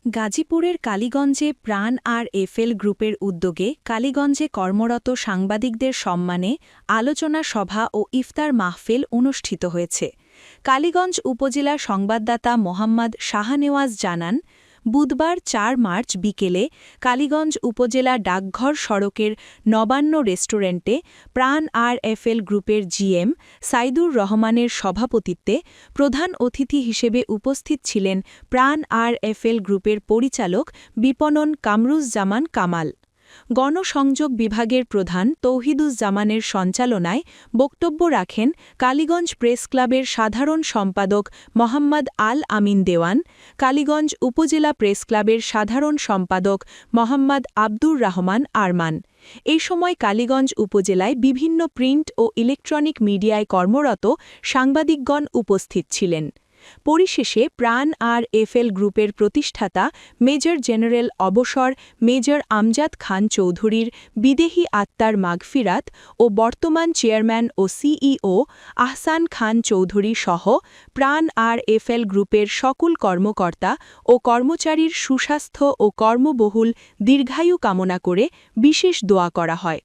গাজীপুরের কালীগঞ্জে প্রাণ আর এফএল গ্রুপের উদ্যোগে কালীগঞ্জে কর্মরত সাংবাদিকদের সম্মানে আলোচনা সভা ও ইফতার মাহফিল অনুষ্ঠিত হয়েছে। কালীগঞ্জ উপজেলার সংবাদদাতা মোহাম্মদ শাহনেওয়াজ জানান, বুধবার ৪ মার্চ বিকেলে কালীগঞ্জ উপজেলা ডাকঘর সড়কের নবান্ন রেস্টুরেন্টে প্রাণ আর এফএল গ্রুপের জিএম সাইদুর রহমানের সভাপতিত্বে প্রধান অতিথি হিসেবে উপস্থিত ছিলেন প্রাণ আর এফএল গ্রুপের পরিচালক বিপণন কামরুজ্জামান কামাল। গণসংযোগ বিভাগের প্রধান তৌহিদুজ্জামানের সঞ্চালনায় বক্তব্য রাখেন কালীগঞ্জ প্রেস ক্লাবের সাধারণ সম্পাদক মোহাম্মদ আল আমিন দেওয়ান, কালীগঞ্জ উপজেলা প্রেস ক্লাবের সাধারণ সম্পাদক মোহাম্মদ আব্দুর রহমান আরমান। এই সময় কালীগঞ্জ উপজেলায় বিভিন্ন প্রিন্ট ও ইলেকট্রনিক মিডিয়ায় কর্মরত সাংবাদিকগণ উপস্থিত ছিলেন। পরিশেষে প্রাণ আর এফএল গ্রুপের প্রতিষ্ঠাতা মেজর জেনারেল অবসর মেজর আমজাদ খান চৌধুরীর বিদেহী আত্মার মাগফিরাত ও বর্তমান চেয়ারম্যান ও সিইও আহসান খান চৌধুরী সহ প্রাণ আর এফএল গ্রুপের সকল কর্মকর্তা ও কর্মচারীর সুস্বাস্থ্য ও কর্মবহুল দীর্ঘায়ু কামনা করে বিশেষ দোয়া করা হয়।